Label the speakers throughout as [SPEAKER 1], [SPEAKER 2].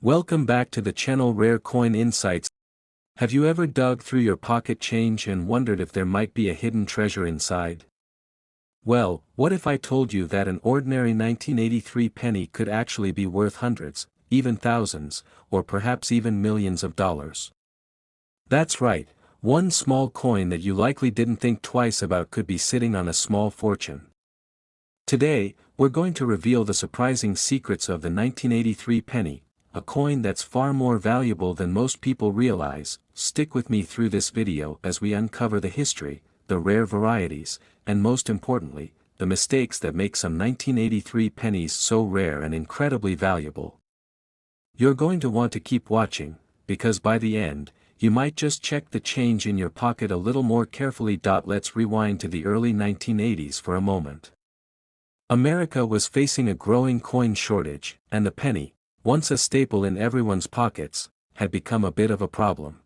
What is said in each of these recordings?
[SPEAKER 1] Welcome back to the channel Rare Coin Insights. Have you ever dug through your pocket change and wondered if there might be a hidden treasure inside? Well, what if I told you that an ordinary 1983 penny could actually be worth hundreds, even thousands, or perhaps even millions of dollars? That's right, one small coin that you likely didn't think twice about could be sitting on a small fortune. Today, we're going to reveal the surprising secrets of the 1983 penny, a coin that's far more valuable than most people realize. Stick with me through this video as we uncover the history, the rare varieties, and most importantly, the mistakes that make some 1983 pennies so rare and incredibly valuable. You're going to want to keep watching, because by the end, you might just check the change in your pocket a little more carefully. Let's rewind to the early 1980s for a moment. America was facing a growing coin shortage, and the penny, once a staple in everyone's pockets, had become a bit of a problem.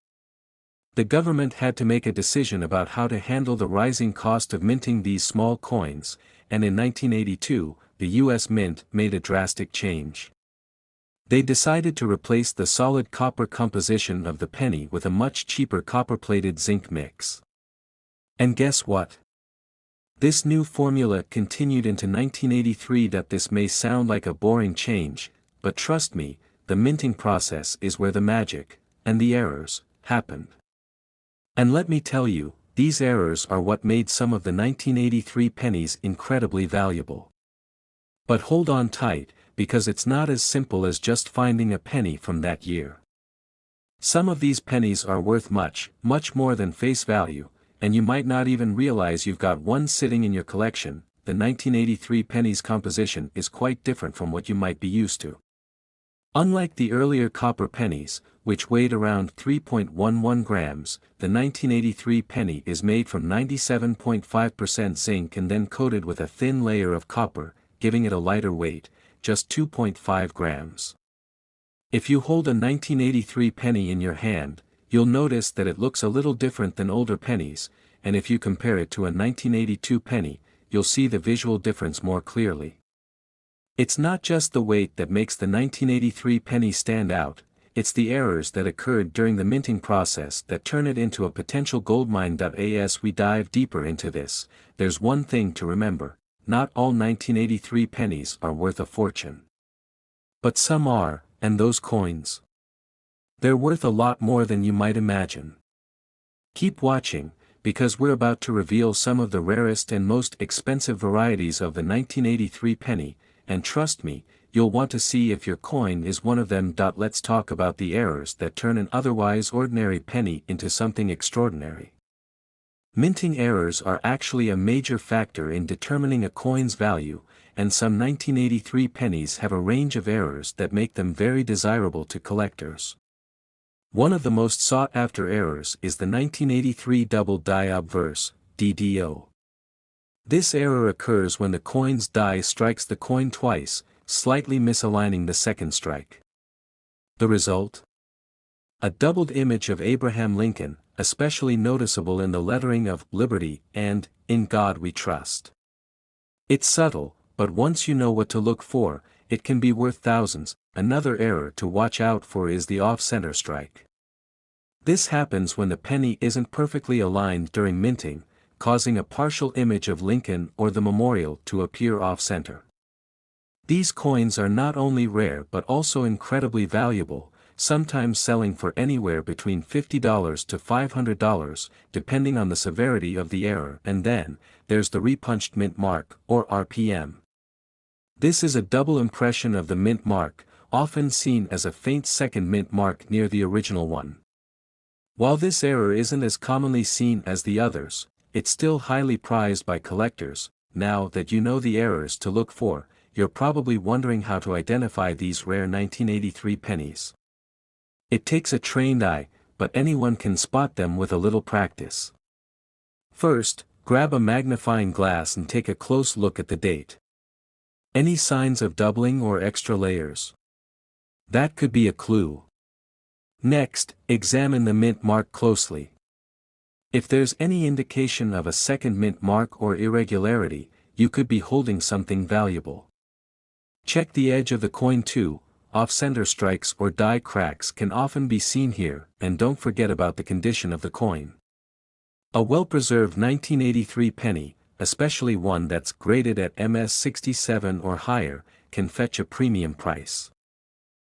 [SPEAKER 1] The government had to make a decision about how to handle the rising cost of minting these small coins, and in 1982, the U.S. Mint made a drastic change. They decided to replace the solid copper composition of the penny with a much cheaper copper-plated zinc mix. And guess what? This new formula continued into 1983. This may sound like a boring change, but trust me, the minting process is where the magic, and the errors, happened. And let me tell you, these errors are what made some of the 1983 pennies incredibly valuable. But hold on tight, because it's not as simple as just finding a penny from that year. Some of these pennies are worth much, much more than face value, and you might not even realize you've got one sitting in your collection. The 1983 penny's composition is quite different from what you might be used to. Unlike the earlier copper pennies, which weighed around 3.11 grams, the 1983 penny is made from 97.5% zinc and then coated with a thin layer of copper, giving it a lighter weight, just 2.5 grams. If you hold a 1983 penny in your hand, you'll notice that it looks a little different than older pennies, and if you compare it to a 1982 penny, you'll see the visual difference more clearly. It's not just the weight that makes the 1983 penny stand out, it's the errors that occurred during the minting process that turn it into a potential goldmine. As we dive deeper into this, there's one thing to remember: not all 1983 pennies are worth a fortune. But some are, and those coins, they're worth a lot more than you might imagine. Keep watching, because we're about to reveal some of the rarest and most expensive varieties of the 1983 penny, and trust me, you'll want to see if your coin is one of them. Let's talk about the errors that turn an otherwise ordinary penny into something extraordinary. Minting errors are actually a major factor in determining a coin's value, and some 1983 pennies have a range of errors that make them very desirable to collectors. One of the most sought-after errors is the 1983 double die obverse, DDO. This error occurs when the coin's die strikes the coin twice, slightly misaligning the second strike. The result? A doubled image of Abraham Lincoln, especially noticeable in the lettering of Liberty and In God We Trust. It's subtle, but once you know what to look for, it can be worth thousands. Another error to watch out for is the off-center strike. This happens when the penny isn't perfectly aligned during minting, causing a partial image of Lincoln or the memorial to appear off-center. These coins are not only rare but also incredibly valuable, sometimes selling for anywhere between $50 to $500, depending on the severity of the error. And then, there's the repunched mint mark, or RPM. This is a double impression of the mint mark, often seen as a faint second mint mark near the original one. While this error isn't as commonly seen as the others, it's still highly prized by collectors. Now that you know the errors to look for, you're probably wondering how to identify these rare 1983 pennies. It takes a trained eye, but anyone can spot them with a little practice. First, grab a magnifying glass and take a close look at the date. Any signs of doubling or extra layers? That could be a clue. Next, examine the mint mark closely. If there's any indication of a second mint mark or irregularity, you could be holding something valuable. Check the edge of the coin too, off-center strikes or die cracks can often be seen here, and don't forget about the condition of the coin. A well-preserved 1983 penny, especially one that's graded at MS67 or higher, can fetch a premium price.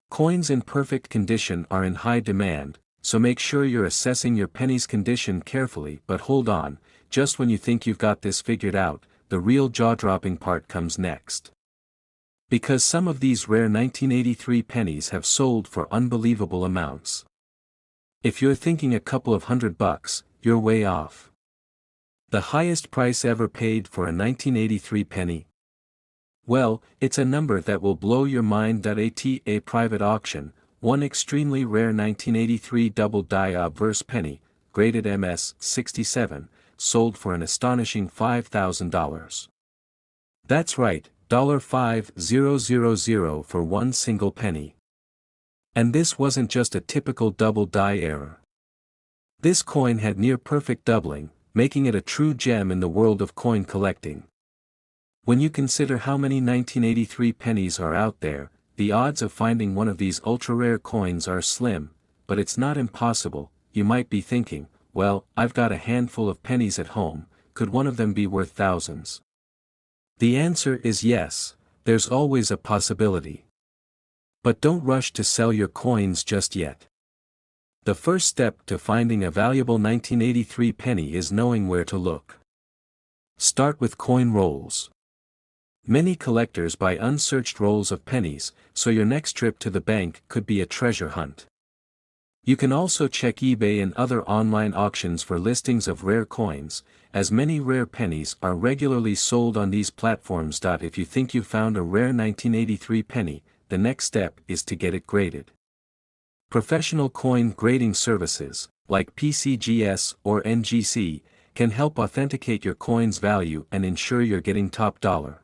[SPEAKER 1] Coins in perfect condition are in high demand, so make sure you're assessing your penny's condition carefully. But hold on, just when you think you've got this figured out, the real jaw-dropping part comes next. Because some of these rare 1983 pennies have sold for unbelievable amounts. If you're thinking a couple of $100, you're way off. The highest price ever paid for a 1983 penny? Well, it's a number that will blow your mind. At a private auction, one extremely rare 1983 double-die obverse penny, graded MS67, sold for an astonishing $5,000. That's right, $5,000 for one single penny. And this wasn't just a typical double-die error. This coin had near-perfect doubling, making it a true gem in the world of coin collecting. When you consider how many 1983 pennies are out there, the odds of finding one of these ultra-rare coins are slim, but it's not impossible. You might be thinking, well, I've got a handful of pennies at home, could one of them be worth thousands? The answer is yes, there's always a possibility. But don't rush to sell your coins just yet. The first step to finding a valuable 1983 penny is knowing where to look. Start with coin rolls. Many collectors buy unsearched rolls of pennies, so your next trip to the bank could be a treasure hunt. You can also check eBay and other online auctions for listings of rare coins, as many rare pennies are regularly sold on these platforms. If you think you found a rare 1983 penny, the next step is to get it graded. Professional coin grading services, like PCGS or NGC, can help authenticate your coin's value and ensure you're getting top dollar.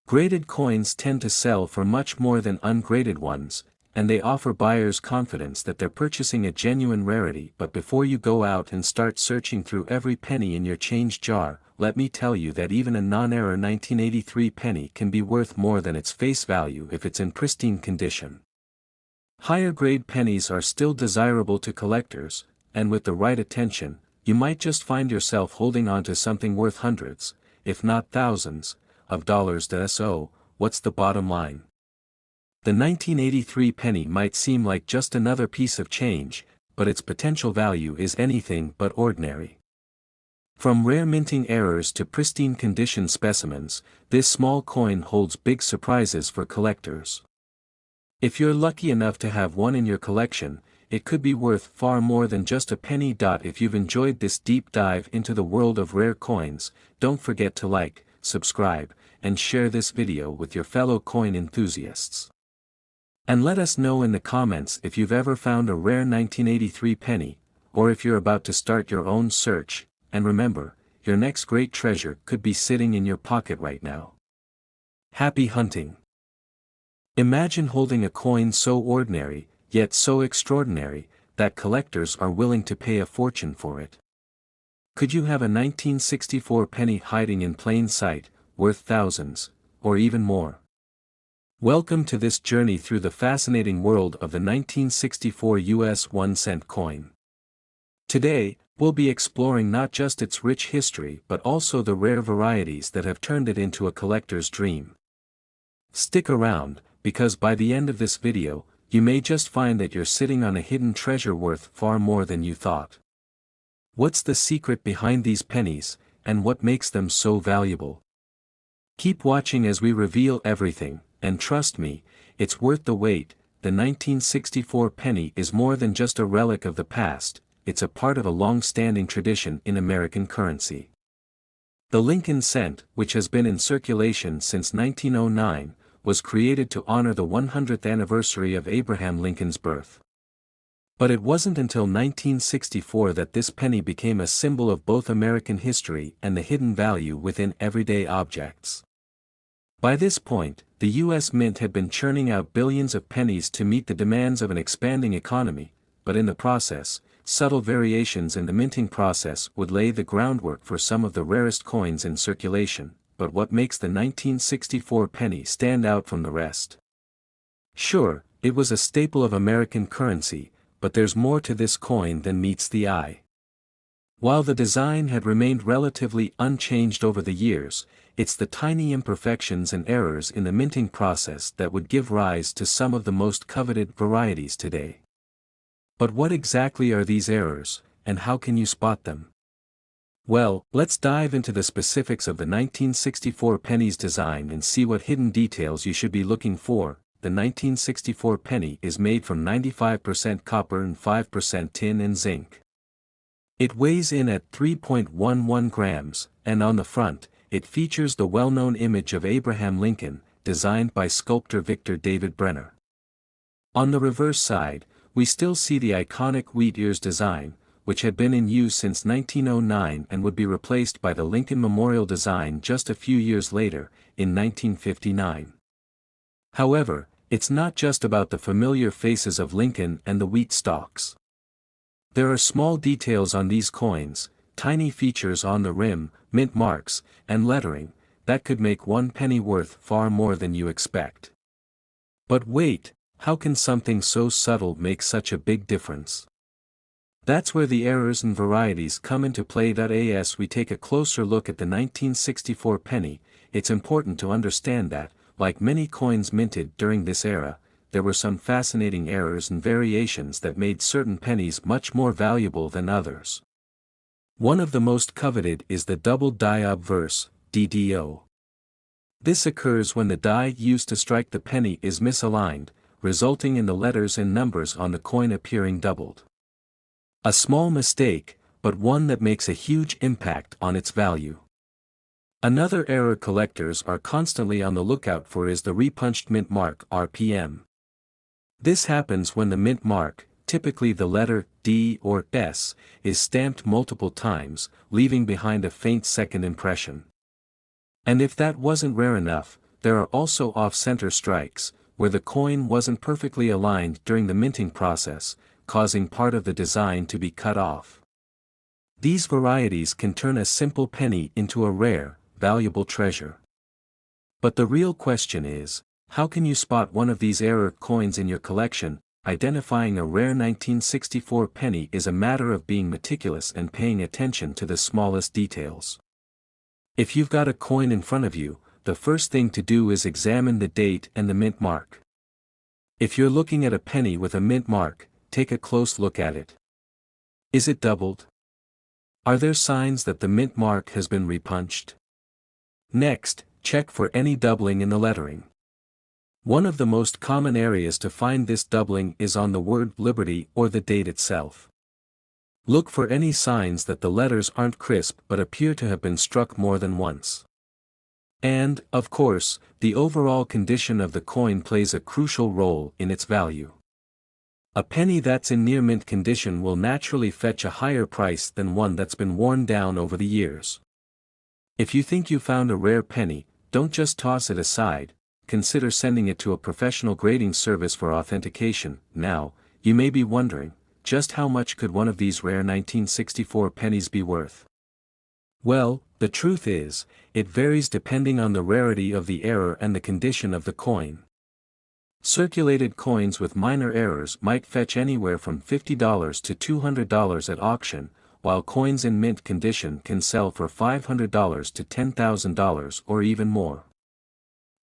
[SPEAKER 1] Graded coins tend to sell for much more than ungraded ones, and they offer buyers confidence that they're purchasing a genuine rarity. But before you go out and start searching through every penny in your change jar, let me tell you that even a non-error 1983 penny can be worth more than its face value if it's in pristine condition. Higher grade pennies are still desirable to collectors, and with the right attention, you might just find yourself holding on to something worth hundreds, if not thousands, of dollars. So, what's the bottom line? The 1983 penny might seem like just another piece of change, but its potential value is anything but ordinary. From rare minting errors to pristine condition specimens, this small coin holds big surprises for collectors. If you're lucky enough to have one in your collection, it could be worth far more than just a penny. If you've enjoyed this deep dive into the world of rare coins, don't forget to like, subscribe, and share this video with your fellow coin enthusiasts. And let us know in the comments if you've ever found a rare 1983 penny, or if you're about to start your own search. And remember, your next great treasure could be sitting in your pocket right now. Happy hunting! Imagine holding a coin so ordinary, yet so extraordinary, that collectors are willing to pay a fortune for it. Could you have a 1964 penny hiding in plain sight, worth thousands, or even more? Welcome to this journey through the fascinating world of the 1964 US 1-cent coin. Today, we'll be exploring not just its rich history but also the rare varieties that have turned it into a collector's dream. Stick around, because by the end of this video, you may just find that you're sitting on a hidden treasure worth far more than you thought. What's the secret behind these pennies, and what makes them so valuable? Keep watching as we reveal everything, and trust me, it's worth the wait. The 1964 penny is more than just a relic of the past, it's a part of a long-standing tradition in American currency. The Lincoln cent, which has been in circulation since 1909, was created to honor the 100th anniversary of Abraham Lincoln's birth. But it wasn't until 1964 that this penny became a symbol of both American history and the hidden value within everyday objects. By this point, the U.S. Mint had been churning out billions of pennies to meet the demands of an expanding economy, but in the process, subtle variations in the minting process would lay the groundwork for some of the rarest coins in circulation. But what makes the 1964 penny stand out from the rest? Sure, it was a staple of American currency, but there's more to this coin than meets the eye. While the design had remained relatively unchanged over the years, it's the tiny imperfections and errors in the minting process that would give rise to some of the most coveted varieties today. But what exactly are these errors, and how can you spot them? Well, let's dive into the specifics of the 1964 pennies design and see what hidden details you should be looking for. The 1964 penny is made from 95% copper and 5% tin and zinc. It weighs in at 3.11 grams, and on the front, it features the well-known image of Abraham Lincoln, designed by sculptor Victor David Brenner. On the reverse side, we still see the iconic wheat ears design, which had been in use since 1909 and would be replaced by the Lincoln Memorial design just a few years later, in 1959. However, it's not just about the familiar faces of Lincoln and the wheat stalks. There are small details on these coins, tiny features on the rim, mint marks, and lettering, that could make one penny worth far more than you expect. But wait, how can something so subtle make such a big difference? That's where the errors and varieties come into play. As we take a closer look at the 1964 penny, it's important to understand that, like many coins minted during this era, there were some fascinating errors and variations that made certain pennies much more valuable than others. One of the most coveted is the double die obverse, DDO. This occurs when the die used to strike the penny is misaligned, resulting in the letters and numbers on the coin appearing doubled. A small mistake, but one that makes a huge impact on its value. Another error collectors are constantly on the lookout for is the repunched mint mark RPM. This happens when the mint mark, typically the letter D or S, is stamped multiple times, leaving behind a faint second impression. And if that wasn't rare enough, there are also off-center strikes, where the coin wasn't perfectly aligned during the minting process, causing part of the design to be cut off. These varieties can turn a simple penny into a rare, valuable treasure. But the real question is, how can you spot one of these error coins in your collection? Identifying a rare 1964 penny is a matter of being meticulous and paying attention to the smallest details. If you've got a coin in front of you, the first thing to do is examine the date and the mint mark. If you're looking at a penny with a mint mark, take a close look at it. Is it doubled? Are there signs that the mint mark has been repunched? Next, check for any doubling in the lettering. One of the most common areas to find this doubling is on the word Liberty or the date itself. Look for any signs that the letters aren't crisp but appear to have been struck more than once. And, of course, the overall condition of the coin plays a crucial role in its value. A penny that's in near mint condition will naturally fetch a higher price than one that's been worn down over the years. If you think you found a rare penny, don't just toss it aside. Consider sending it to a professional grading service for authentication. Now, you may be wondering, just how much could one of these rare 1964 pennies be worth? Well, the truth is, it varies depending on the rarity of the error and the condition of the coin. Circulated coins with minor errors might fetch anywhere from $50 to $200 at auction, while coins in mint condition can sell for $500 to $10,000 or even more.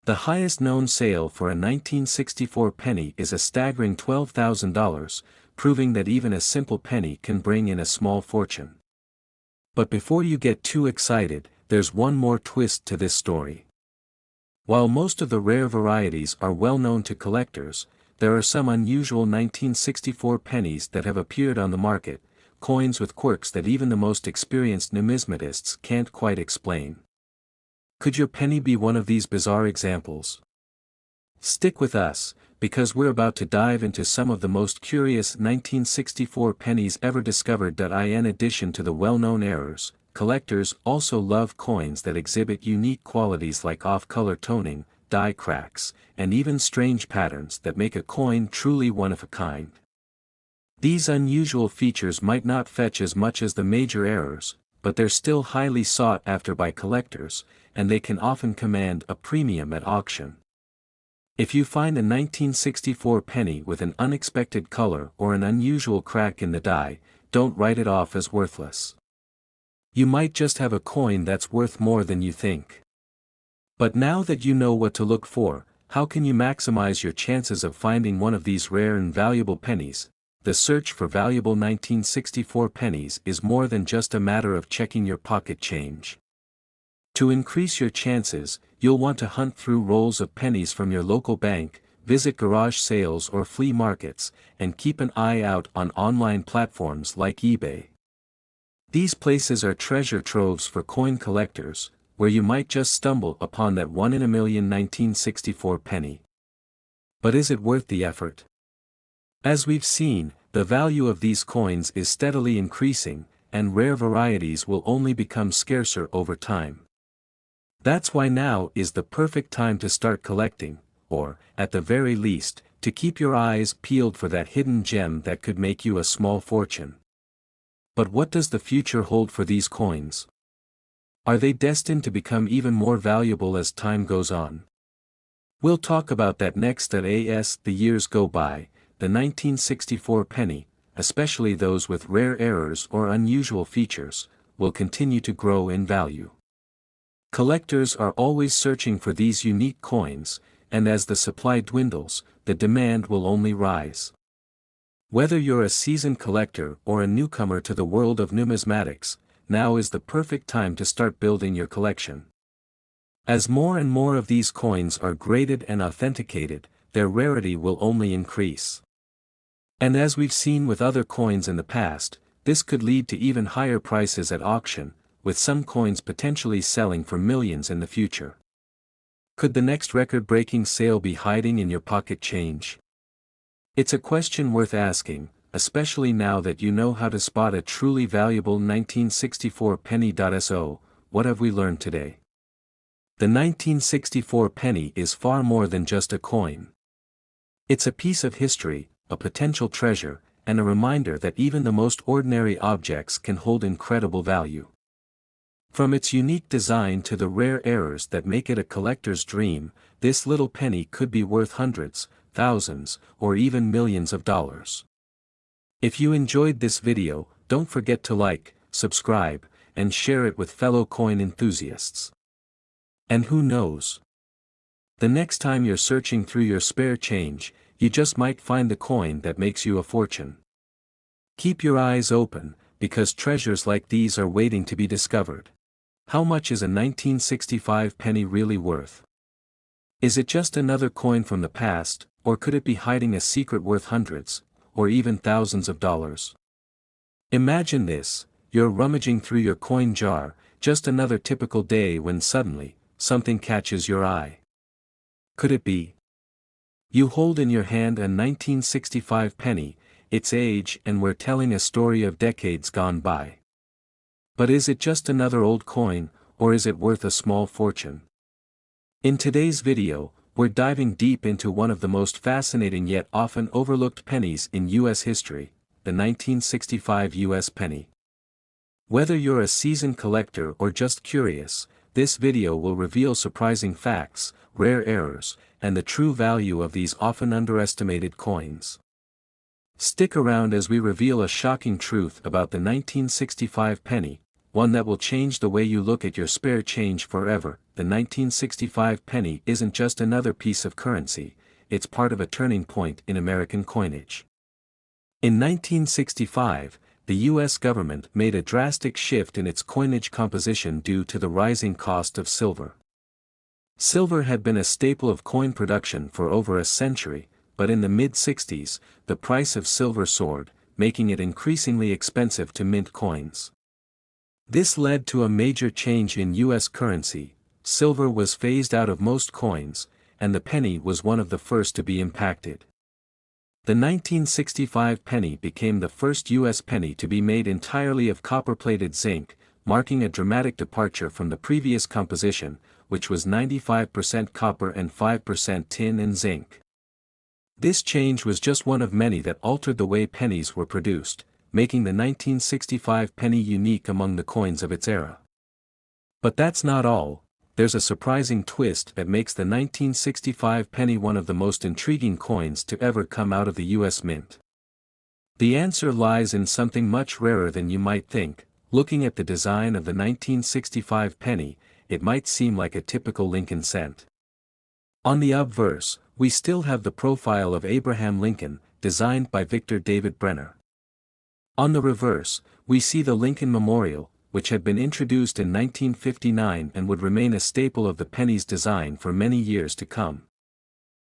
[SPEAKER 1] The highest known sale for a 1964 penny is a staggering $12,000, proving that even a simple penny can bring in a small fortune. But before you get too excited, there's one more twist to this story. While most of the rare varieties are well known to collectors, there are some unusual 1964 pennies that have appeared on the market, coins with quirks that even the most experienced numismatists can't quite explain. Could your penny be one of these bizarre examples? Stick with us, because we're about to dive into some of the most curious 1964 pennies ever discovered. In addition to the well-known errors, collectors also love coins that exhibit unique qualities like off-color toning, die cracks, and even strange patterns that make a coin truly one of a kind. These unusual features might not fetch as much as the major errors, but they're still highly sought after by collectors, and they can often command a premium at auction. If you find a 1964 penny with an unexpected color or an unusual crack in the die, don't write it off as worthless. You might just have a coin that's worth more than you think. But now that you know what to look for, how can you maximize your chances of finding one of these rare and valuable pennies? The search for valuable 1964 pennies is more than just a matter of checking your pocket change. To increase your chances, you'll want to hunt through rolls of pennies from your local bank, visit garage sales or flea markets, and keep an eye out on online platforms like eBay. These places are treasure troves for coin collectors, where you might just stumble upon that one-in-a-million 1964 penny. But is it worth the effort? As we've seen, the value of these coins is steadily increasing, and rare varieties will only become scarcer over time. That's why now is the perfect time to start collecting, or, at the very least, to keep your eyes peeled for that hidden gem that could make you a small fortune. But what does the future hold for these coins? Are they destined to become even more valuable as time goes on? We'll talk about that next. As the years go by, the 1964 penny, especially those with rare errors or unusual features, will continue to grow in value. Collectors are always searching for these unique coins, and as the supply dwindles, the demand will only rise. Whether you're a seasoned collector or a newcomer to the world of numismatics, now is the perfect time to start building your collection. As more and more of these coins are graded and authenticated, their rarity will only increase. And as we've seen with other coins in the past, this could lead to even higher prices at auction, with some coins potentially selling for millions in the future. Could the next record-breaking sale be hiding in your pocket change? It's a question worth asking, especially now that you know how to spot a truly valuable 1964 penny. So, what have we learned today? The 1964 penny is far more than just a coin. It's a piece of history, a potential treasure, and a reminder that even the most ordinary objects can hold incredible value. From its unique design to the rare errors that make it a collector's dream, this little penny could be worth hundreds, thousands, or even millions of dollars. If you enjoyed this video, don't forget to like, subscribe, and share it with fellow coin enthusiasts. And who knows? The next time you're searching through your spare change, you just might find the coin that makes you a fortune. Keep your eyes open, because treasures like these are waiting to be discovered. How much is a 1965 penny really worth? Is it just another coin from the past, or could it be hiding a secret worth hundreds, or even thousands of dollars? Imagine this: you're rummaging through your coin jar, just another typical day when suddenly, something catches your eye. Could it be? You hold in your hand a 1965 penny, its age and we're telling a story of decades gone by. But is it just another old coin, or is it worth a small fortune? In today's video, we're diving deep into one of the most fascinating yet often overlooked pennies in U.S. history, the 1965 U.S. penny. Whether you're a seasoned collector or just curious, this video will reveal surprising facts, rare errors, and the true value of these often underestimated coins. Stick around as we reveal a shocking truth about the 1965 penny, one that will change the way you look at your spare change forever. The 1965 penny isn't just another piece of currency, it's part of a turning point in American coinage. In 1965, the U.S. government made a drastic shift in its coinage composition due to the rising cost of silver. Silver had been a staple of coin production for over a century, but in the mid-60s, the price of silver soared, making it increasingly expensive to mint coins. This led to a major change in U.S. currency. Silver was phased out of most coins, and the penny was one of the first to be impacted. The 1965 penny became the first U.S. penny to be made entirely of copper-plated zinc, marking a dramatic departure from the previous composition, which was 95% copper and 5% tin and zinc. This change was just one of many that altered the way pennies were produced, making the 1965 penny unique among the coins of its era. But that's not all. there's a surprising twist that makes the 1965 penny one of the most intriguing coins to ever come out of the US Mint. The answer lies in something much rarer than you might think. Looking at the design of the 1965 penny, it might seem like a typical Lincoln cent. On the obverse, we still have the profile of Abraham Lincoln, designed by Victor David Brenner. On the reverse, we see the Lincoln Memorial, which had been introduced in 1959 and would remain a staple of the penny's design for many years to come.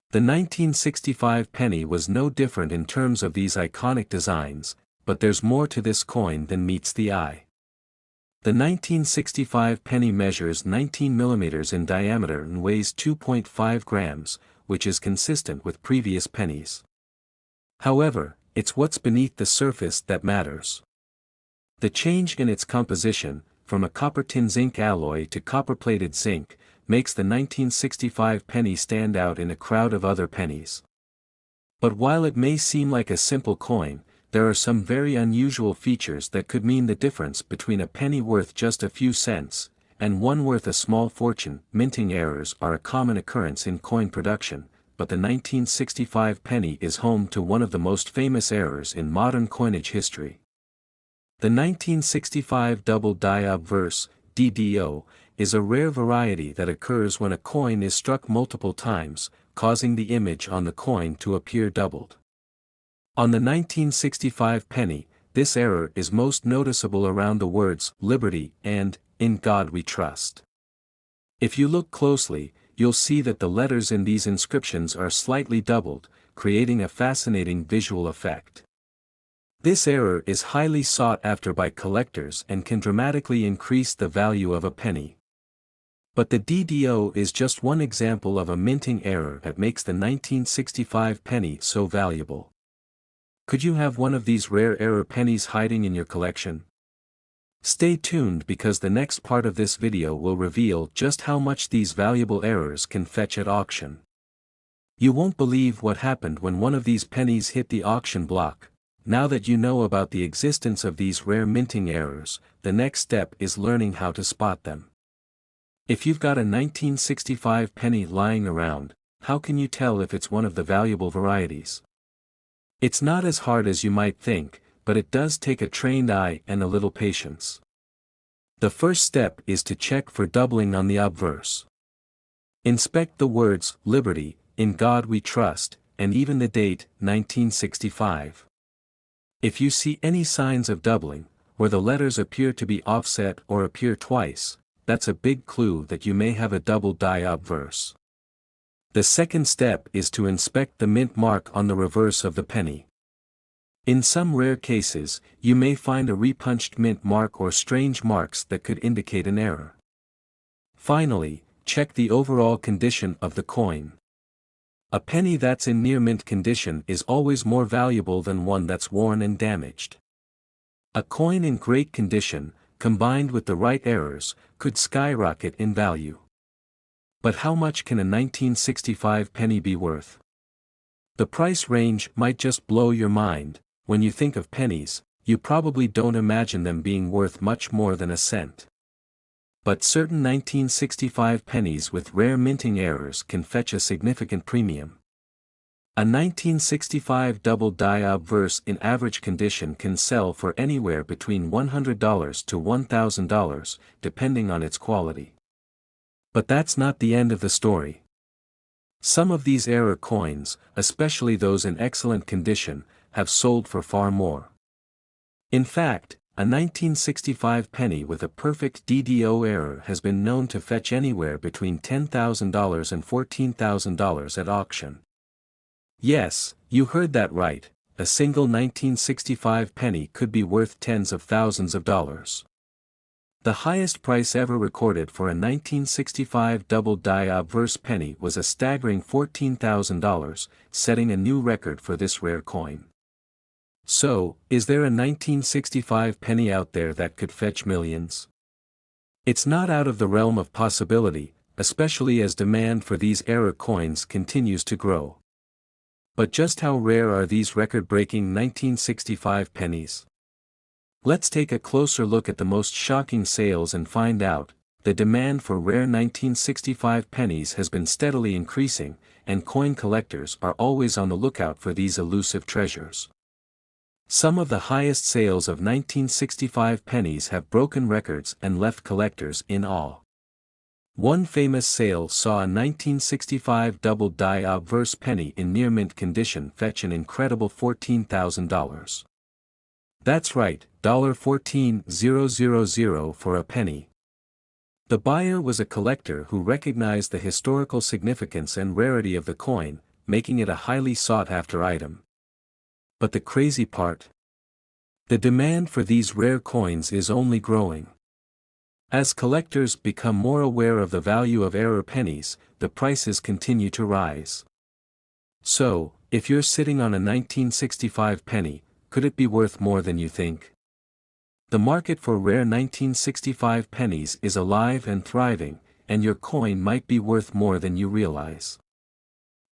[SPEAKER 1] The 1965 penny was no different in terms of these iconic designs, but there's more to this coin than meets the eye. The 1965 penny measures 19 mm in diameter and weighs 2.5 grams, which is consistent with previous pennies. However, it's what's beneath the surface that matters. The change in its composition, from a copper-tin zinc alloy to copper-plated zinc, makes the 1965 penny stand out in a crowd of other pennies. But while it may seem like a simple coin, there are some very unusual features that could mean the difference between a penny worth just a few cents, and one worth a small fortune. Minting errors are a common occurrence in coin production, but the 1965 penny is home to one of the most famous errors in modern coinage history. The 1965 double die obverse, DDO, is a rare variety that occurs when a coin is struck multiple times, causing the image on the coin to appear doubled. On the 1965 penny, this error is most noticeable around the words "Liberty" and "In God We Trust." If you look closely, you'll see that the letters in these inscriptions are slightly doubled, creating a fascinating visual effect. This error is highly sought after by collectors and can dramatically increase the value of a penny. But the DDO is just one example of a minting error that makes the 1965 penny so valuable. Could you have one of these rare error pennies hiding in your collection? Stay tuned because the next part of this video will reveal just how much these valuable errors can fetch at auction. You won't believe what happened when one of these pennies hit the auction block. Now that you know about the existence of these rare minting errors, the next step is learning how to spot them. If you've got a 1965 penny lying around, how can you tell if it's one of the valuable varieties? It's not as hard as you might think, but it does take a trained eye and a little patience. The first step is to check for doubling on the obverse. Inspect the words "Liberty," "In God We Trust," and even the date, 1965. If you see any signs of doubling, where the letters appear to be offset or appear twice, that's a big clue that you may have a double die obverse. The second step is to inspect the mint mark on the reverse of the penny. In some rare cases, you may find a repunched mint mark or strange marks that could indicate an error. Finally, check the overall condition of the coin. A penny that's in near mint condition is always more valuable than one that's worn and damaged. A coin in great condition, combined with the right errors, could skyrocket in value. But how much can a 1965 penny be worth? The price range might just blow your mind. When you think of pennies, you probably don't imagine them being worth much more than a cent. But certain 1965 pennies with rare minting errors can fetch a significant premium. A 1965 double die obverse in average condition can sell for anywhere between $100 to $1,000, depending on its quality. But that's not the end of the story. Some of these error coins, especially those in excellent condition, have sold for far more. In fact, a 1965 penny with a perfect DDO error has been known to fetch anywhere between $10,000 and $14,000 at auction. Yes, you heard that right, a single 1965 penny could be worth tens of thousands of dollars. The highest price ever recorded for a 1965 double die obverse penny was a staggering $14,000, setting a new record for this rare coin. So, is there a 1965 penny out there that could fetch millions? It's not out of the realm of possibility, especially as demand for these error coins continues to grow. But just how rare are these record-breaking 1965 pennies? Let's take a closer look at the most shocking sales and find out, the demand for rare 1965 pennies has been steadily increasing, and coin collectors are always on the lookout for these elusive treasures. Some of the highest sales of 1965 pennies have broken records and left collectors in awe. One famous sale saw a 1965 double-die obverse penny in near-mint condition fetch an incredible $14,000. That's right, $14,000 for a penny. The buyer was a collector who recognized the historical significance and rarity of the coin, making it a highly sought-after item. But the crazy part? The demand for these rare coins is only growing. As collectors become more aware of the value of rarer pennies, the prices continue to rise. So, if you're sitting on a 1965 penny, could it be worth more than you think? The market for rare 1965 pennies is alive and thriving, and your coin might be worth more than you realize.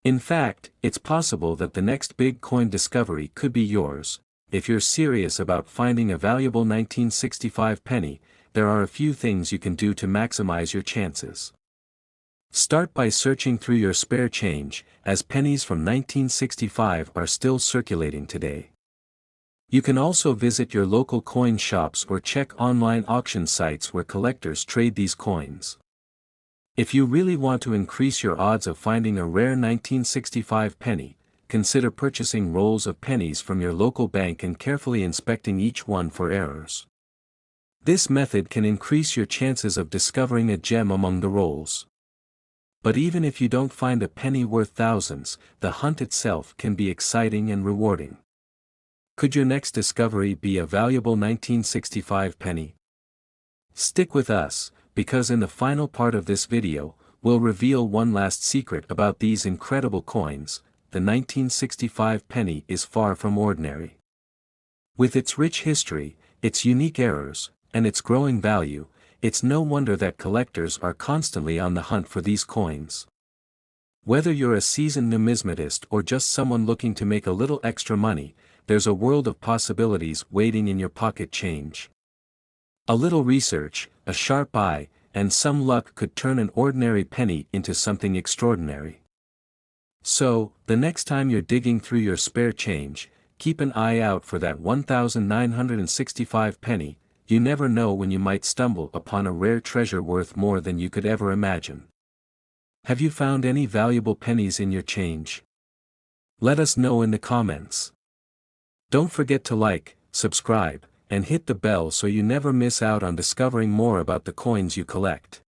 [SPEAKER 1] In fact, it's possible that the next big coin discovery could be yours. If you're serious about finding a valuable 1965 penny, there are a few things you can do to maximize your chances. Start by searching through your spare change, as pennies from 1965 are still circulating today. You can also visit your local coin shops or check online auction sites where collectors trade these coins. If you really want to increase your odds of finding a rare 1965 penny, consider purchasing rolls of pennies from your local bank and carefully inspecting each one for errors. This method can increase your chances of discovering a gem among the rolls. But even if you don't find a penny worth thousands, the hunt itself can be exciting and rewarding. Could your next discovery be a valuable 1965 penny? Stick with us, because in the final part of this video, we'll reveal one last secret about these incredible coins. The 1965 penny is far from ordinary. With its rich history, its unique errors, and its growing value, it's no wonder that collectors are constantly on the hunt for these coins. Whether you're a seasoned numismatist or just someone looking to make a little extra money, there's a world of possibilities waiting in your pocket change. A little research, a sharp eye, and some luck could turn an ordinary penny into something extraordinary. So, the next time you're digging through your spare change, keep an eye out for that 1965 penny. You never know when you might stumble upon a rare treasure worth more than you could ever imagine. Have you found any valuable pennies in your change? Let us know in the comments. Don't forget to like, subscribe, and hit the bell so you never miss out on discovering more about the coins you collect.